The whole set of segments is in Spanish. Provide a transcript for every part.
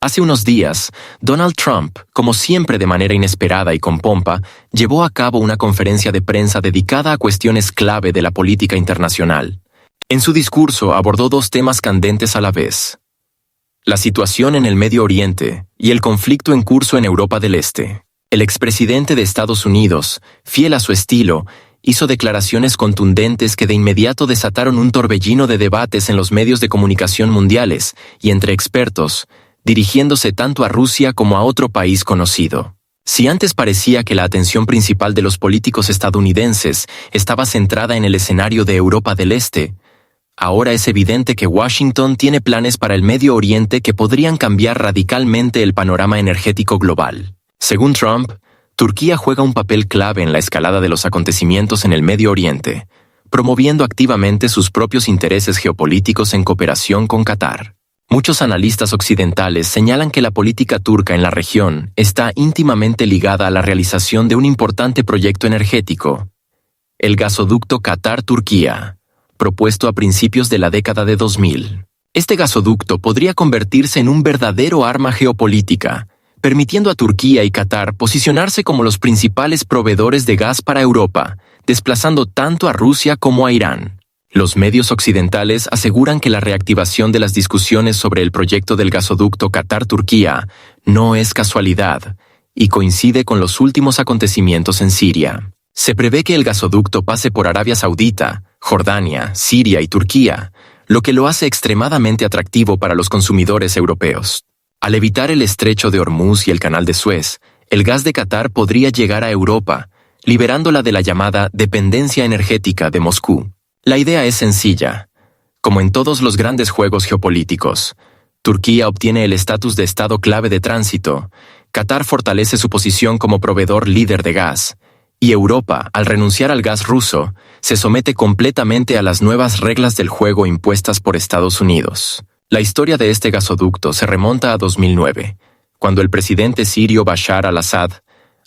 Hace unos días, Donald Trump, como siempre de manera inesperada y con pompa, llevó a cabo una conferencia de prensa dedicada a cuestiones clave de la política internacional. En su discurso abordó dos temas candentes a la vez: la situación en el Medio Oriente y el conflicto en curso en Europa del Este. El expresidente de Estados Unidos, fiel a su estilo, hizo declaraciones contundentes que de inmediato desataron un torbellino de debates en los medios de comunicación mundiales y entre expertos, dirigiéndose tanto a Rusia como a otro país conocido. Si antes parecía que la atención principal de los políticos estadounidenses estaba centrada en el escenario de Europa del Este, ahora es evidente que Washington tiene planes para el Medio Oriente que podrían cambiar radicalmente el panorama energético global. Según Trump, Turquía juega un papel clave en la escalada de los acontecimientos en el Medio Oriente, promoviendo activamente sus propios intereses geopolíticos en cooperación con Qatar. Muchos analistas occidentales señalan que la política turca en la región está íntimamente ligada a la realización de un importante proyecto energético, el gasoducto Qatar-Turquía, propuesto a principios de la década de 2000. Este gasoducto podría convertirse en un verdadero arma geopolítica, permitiendo a Turquía y Qatar posicionarse como los principales proveedores de gas para Europa, desplazando tanto a Rusia como a Irán. Los medios occidentales aseguran que la reactivación de las discusiones sobre el proyecto del gasoducto Qatar-Turquía no es casualidad y coincide con los últimos acontecimientos en Siria. Se prevé que el gasoducto pase por Arabia Saudita, Jordania, Siria y Turquía, lo que lo hace extremadamente atractivo para los consumidores europeos. Al evitar el estrecho de Hormuz y el canal de Suez, el gas de Qatar podría llegar a Europa, liberándola de la llamada dependencia energética de Moscú. La idea es sencilla. Como en todos los grandes juegos geopolíticos, Turquía obtiene el estatus de estado clave de tránsito, Qatar fortalece su posición como proveedor líder de gas, y Europa, al renunciar al gas ruso, se somete completamente a las nuevas reglas del juego impuestas por Estados Unidos. La historia de este gasoducto se remonta a 2009, cuando el presidente sirio Bashar al-Assad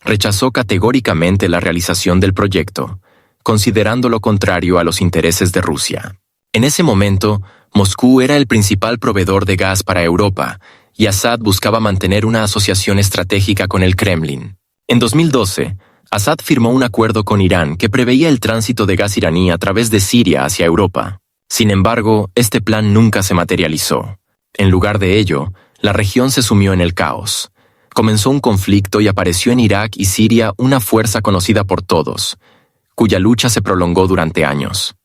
rechazó categóricamente la realización del proyecto, considerando lo contrario a los intereses de Rusia. En ese momento, Moscú era el principal proveedor de gas para Europa, y Assad buscaba mantener una asociación estratégica con el Kremlin. En 2012, Assad firmó un acuerdo con Irán que preveía el tránsito de gas iraní a través de Siria hacia Europa. Sin embargo, este plan nunca se materializó. En lugar de ello, la región se sumió en el caos. Comenzó un conflicto y apareció en Irak y Siria una fuerza conocida por todos, cuya lucha se prolongó durante años.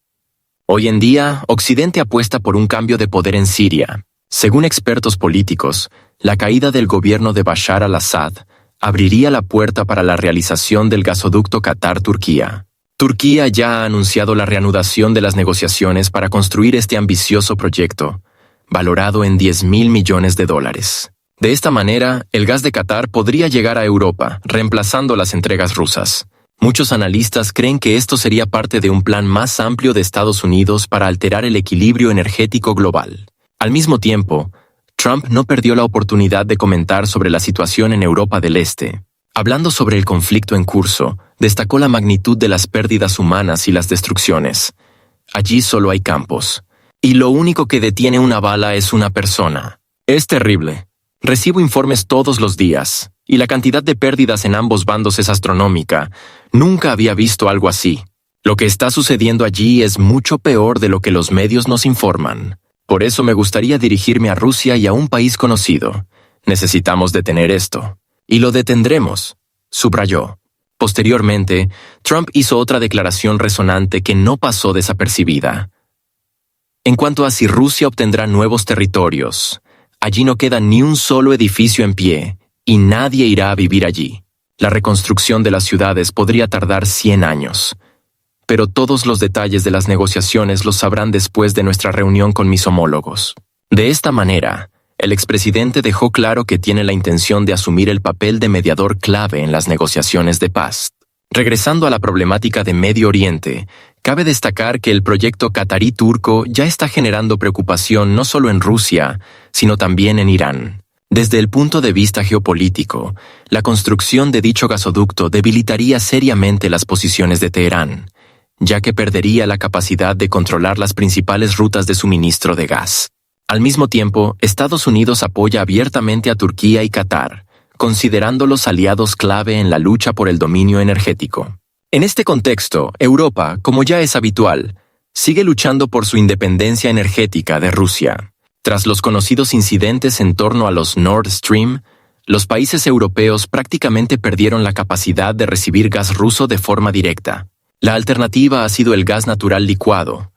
Hoy en día, Occidente apuesta por un cambio de poder en Siria. Según expertos políticos, la caída del gobierno de Bashar al-Assad abriría la puerta para la realización del gasoducto Qatar-Turquía. Turquía ya ha anunciado la reanudación de las negociaciones para construir este ambicioso proyecto, valorado en $10.000 millones. De esta manera, el gas de Qatar podría llegar a Europa, reemplazando las entregas rusas. Muchos analistas creen que esto sería parte de un plan más amplio de Estados Unidos para alterar el equilibrio energético global. Al mismo tiempo, Trump no perdió la oportunidad de comentar sobre la situación en Europa del Este. Hablando sobre el conflicto en curso, destacó la magnitud de las pérdidas humanas y las destrucciones. Allí solo hay campos, y lo único que detiene una bala es una persona. Es terrible. Recibo informes todos los días, y la cantidad de pérdidas en ambos bandos es astronómica. Nunca había visto algo así. Lo que está sucediendo allí es mucho peor de lo que los medios nos informan. Por eso me gustaría dirigirme a Rusia y a un país conocido. Necesitamos detener esto. Y lo detendremos, subrayó. Posteriormente, Trump hizo otra declaración resonante que no pasó desapercibida. En cuanto a si Rusia obtendrá nuevos territorios, allí no queda ni un solo edificio en pie, y nadie irá a vivir allí. La reconstrucción de las ciudades podría tardar 100 años. Pero todos los detalles de las negociaciones los sabrán después de nuestra reunión con mis homólogos. De esta manera, el expresidente dejó claro que tiene la intención de asumir el papel de mediador clave en las negociaciones de paz. Regresando a la problemática de Medio Oriente, cabe destacar que el proyecto qatarí turco ya está generando preocupación no solo en Rusia, sino también en Irán. Desde el punto de vista geopolítico, la construcción de dicho gasoducto debilitaría seriamente las posiciones de Teherán, ya que perdería la capacidad de controlar las principales rutas de suministro de gas. Al mismo tiempo, Estados Unidos apoya abiertamente a Turquía y Qatar, considerándolos aliados clave en la lucha por el dominio energético. En este contexto, Europa, como ya es habitual, sigue luchando por su independencia energética de Rusia. Tras los conocidos incidentes en torno a los Nord Stream, los países europeos prácticamente perdieron la capacidad de recibir gas ruso de forma directa. La alternativa ha sido el gas natural licuado,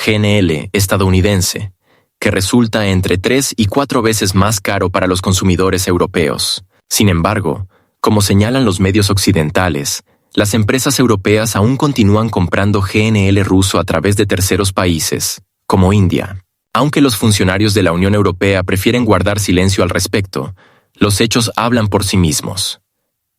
GNL estadounidense, que resulta entre 3 y 4 veces más caro para los consumidores europeos. Sin embargo, como señalan los medios occidentales, las empresas europeas aún continúan comprando GNL ruso a través de terceros países, como India. Aunque los funcionarios de la Unión Europea prefieren guardar silencio al respecto, los hechos hablan por sí mismos.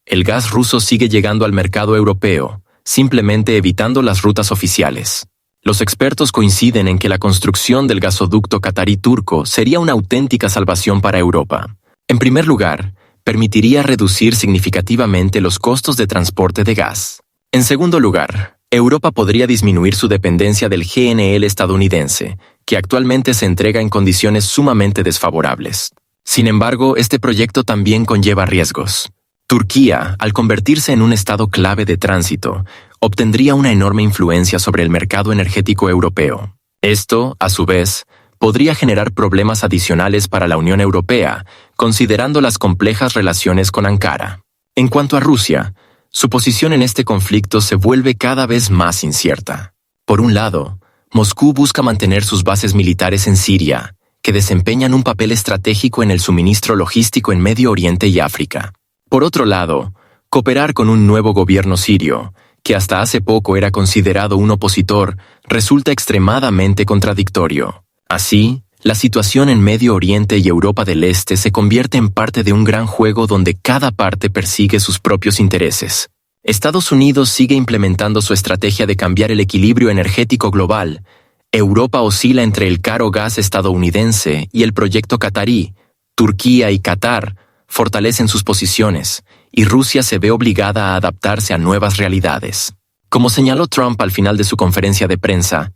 El gas ruso sigue llegando al mercado europeo, simplemente evitando las rutas oficiales. Los expertos coinciden en que la construcción del gasoducto qatarí-turco sería una auténtica salvación para Europa. En primer lugar, permitiría reducir significativamente los costos de transporte de gas. En segundo lugar, Europa podría disminuir su dependencia del GNL estadounidense, que actualmente se entrega en condiciones sumamente desfavorables. Sin embargo, este proyecto también conlleva riesgos. Turquía, al convertirse en un estado clave de tránsito, obtendría una enorme influencia sobre el mercado energético europeo. Esto, a su vez, podría generar problemas adicionales para la Unión Europea, considerando las complejas relaciones con Ankara. En cuanto a Rusia, su posición en este conflicto se vuelve cada vez más incierta. Por un lado, Moscú busca mantener sus bases militares en Siria, que desempeñan un papel estratégico en el suministro logístico en Medio Oriente y África. Por otro lado, cooperar con un nuevo gobierno sirio, que hasta hace poco era considerado un opositor, resulta extremadamente contradictorio. Así, la situación en Medio Oriente y Europa del Este se convierte en parte de un gran juego donde cada parte persigue sus propios intereses. Estados Unidos sigue implementando su estrategia de cambiar el equilibrio energético global. Europa oscila entre el caro gas estadounidense y el proyecto qatarí. Turquía y Qatar fortalecen sus posiciones, y Rusia se ve obligada a adaptarse a nuevas realidades. Como señaló Trump al final de su conferencia de prensa,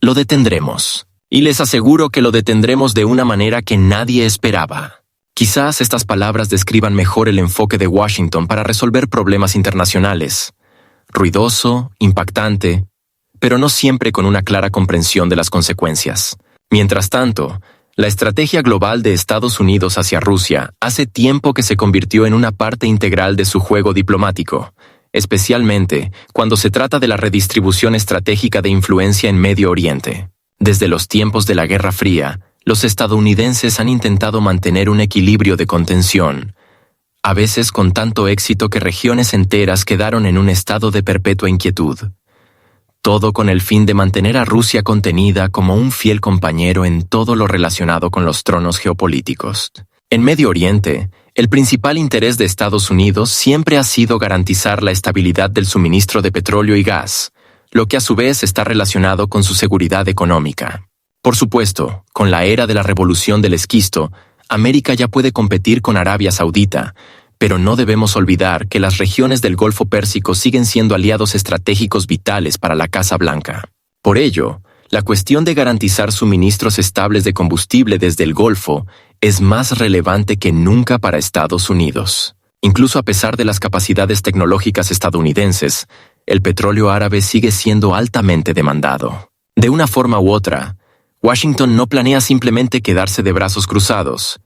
lo detendremos. Y les aseguro que lo detendremos de una manera que nadie esperaba. Quizás estas palabras describan mejor el enfoque de Washington para resolver problemas internacionales. Ruidoso, impactante, pero no siempre con una clara comprensión de las consecuencias. Mientras tanto, la estrategia global de Estados Unidos hacia Rusia hace tiempo que se convirtió en una parte integral de su juego diplomático, especialmente cuando se trata de la redistribución estratégica de influencia en Medio Oriente. Desde los tiempos de la Guerra Fría, los estadounidenses han intentado mantener un equilibrio de contención, a veces con tanto éxito que regiones enteras quedaron en un estado de perpetua inquietud. Todo con el fin de mantener a Rusia contenida como un fiel compañero en todo lo relacionado con los tronos geopolíticos. En Medio Oriente, el principal interés de Estados Unidos siempre ha sido garantizar la estabilidad del suministro de petróleo y gas, lo que a su vez está relacionado con su seguridad económica. Por supuesto, con la era de la revolución del esquisto, América ya puede competir con Arabia Saudita, pero no debemos olvidar que las regiones del Golfo Pérsico siguen siendo aliados estratégicos vitales para la Casa Blanca. Por ello, la cuestión de garantizar suministros estables de combustible desde el Golfo es más relevante que nunca para Estados Unidos. Incluso a pesar de las capacidades tecnológicas estadounidenses, el petróleo árabe sigue siendo altamente demandado. De una forma u otra, Washington no planea simplemente quedarse de brazos cruzados,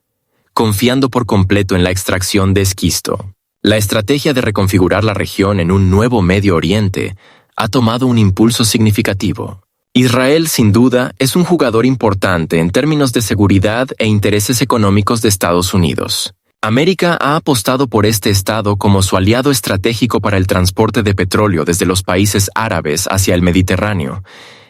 confiando por completo en la extracción de esquisto. La estrategia de reconfigurar la región en un nuevo Medio Oriente ha tomado un impulso significativo. Israel, sin duda, es un jugador importante en términos de seguridad e intereses económicos de Estados Unidos. América ha apostado por este estado como su aliado estratégico para el transporte de petróleo desde los países árabes hacia el Mediterráneo,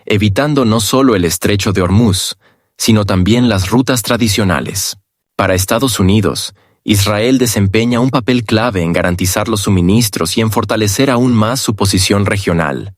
evitando no solo el estrecho de Hormuz, sino también las rutas tradicionales. Para Estados Unidos, Israel desempeña un papel clave en garantizar los suministros y en fortalecer aún más su posición regional,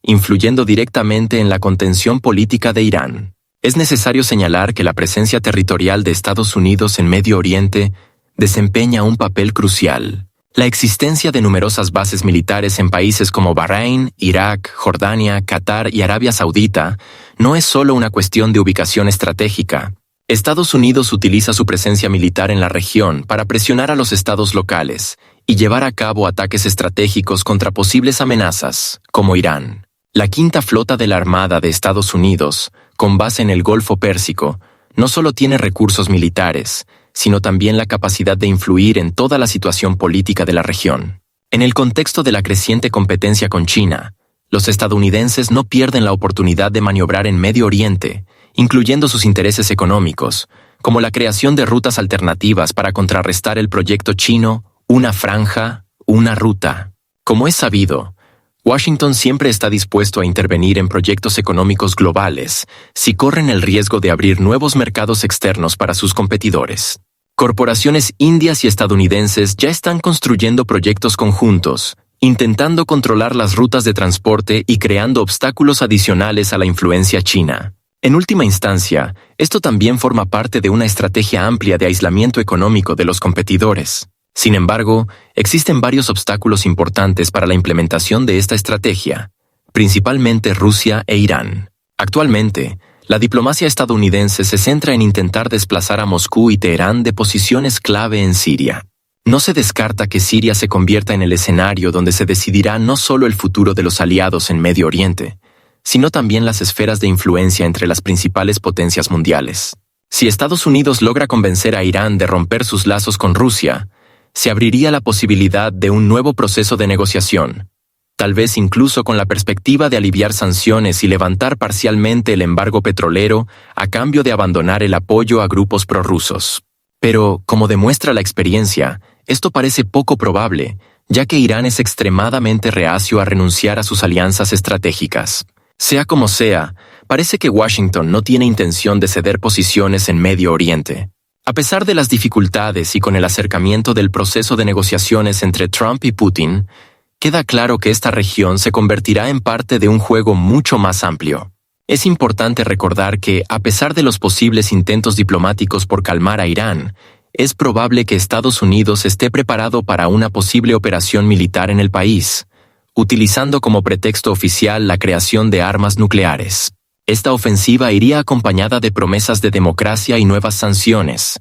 influyendo directamente en la contención política de Irán. Es necesario señalar que la presencia territorial de Estados Unidos en Medio Oriente desempeña un papel crucial. La existencia de numerosas bases militares en países como Bahrein, Irak, Jordania, Qatar y Arabia Saudita no es solo una cuestión de ubicación estratégica. Estados Unidos utiliza su presencia militar en la región para presionar a los estados locales y llevar a cabo ataques estratégicos contra posibles amenazas, como Irán. La Quinta Flota de la Armada de Estados Unidos, con base en el Golfo Pérsico, no solo tiene recursos militares, sino también la capacidad de influir en toda la situación política de la región. En el contexto de la creciente competencia con China, los estadounidenses no pierden la oportunidad de maniobrar en Medio Oriente, incluyendo sus intereses económicos, como la creación de rutas alternativas para contrarrestar el proyecto chino Una Franja, Una Ruta. Como es sabido, Washington siempre está dispuesto a intervenir en proyectos económicos globales si corren el riesgo de abrir nuevos mercados externos para sus competidores. Corporaciones indias y estadounidenses ya están construyendo proyectos conjuntos, intentando controlar las rutas de transporte y creando obstáculos adicionales a la influencia china. En última instancia, esto también forma parte de una estrategia amplia de aislamiento económico de los competidores. Sin embargo, existen varios obstáculos importantes para la implementación de esta estrategia, principalmente Rusia e Irán. Actualmente, la diplomacia estadounidense se centra en intentar desplazar a Moscú y Teherán de posiciones clave en Siria. No se descarta que Siria se convierta en el escenario donde se decidirá no solo el futuro de los aliados en Medio Oriente, sino también las esferas de influencia entre las principales potencias mundiales. Si Estados Unidos logra convencer a Irán de romper sus lazos con Rusia, se abriría la posibilidad de un nuevo proceso de negociación, tal vez incluso con la perspectiva de aliviar sanciones y levantar parcialmente el embargo petrolero a cambio de abandonar el apoyo a grupos prorrusos. Pero, como demuestra la experiencia, esto parece poco probable, ya que Irán es extremadamente reacio a renunciar a sus alianzas estratégicas. Sea como sea, parece que Washington no tiene intención de ceder posiciones en Medio Oriente. A pesar de las dificultades y con el acercamiento del proceso de negociaciones entre Trump y Putin, queda claro que esta región se convertirá en parte de un juego mucho más amplio. Es importante recordar que, a pesar de los posibles intentos diplomáticos por calmar a Irán, es probable que Estados Unidos esté preparado para una posible operación militar en el país, utilizando como pretexto oficial la creación de armas nucleares. Esta ofensiva iría acompañada de promesas de democracia y nuevas sanciones,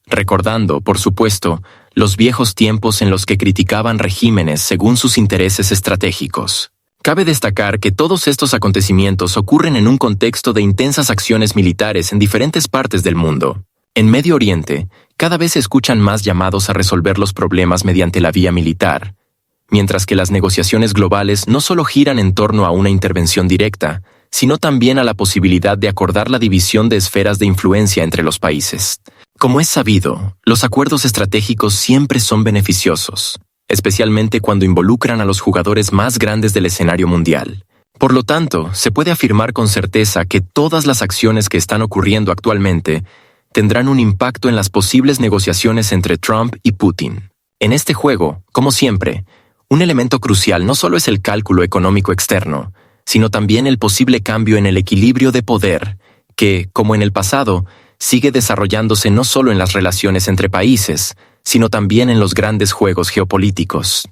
recordando, por supuesto, los viejos tiempos en los que criticaban regímenes según sus intereses estratégicos. Cabe destacar que todos estos acontecimientos ocurren en un contexto de intensas acciones militares en diferentes partes del mundo. En Medio Oriente, cada vez se escuchan más llamados a resolver los problemas mediante la vía militar, mientras que las negociaciones globales no solo giran en torno a una intervención directa, sino también a la posibilidad de acordar la división de esferas de influencia entre los países. Como es sabido, los acuerdos estratégicos siempre son beneficiosos, especialmente cuando involucran a los jugadores más grandes del escenario mundial. Por lo tanto, se puede afirmar con certeza que todas las acciones que están ocurriendo actualmente tendrán un impacto en las posibles negociaciones entre Trump y Putin. En este juego, como siempre, un elemento crucial no solo es el cálculo económico externo, sino también el posible cambio en el equilibrio de poder, que, como en el pasado, sigue desarrollándose no solo en las relaciones entre países, sino también en los grandes juegos geopolíticos.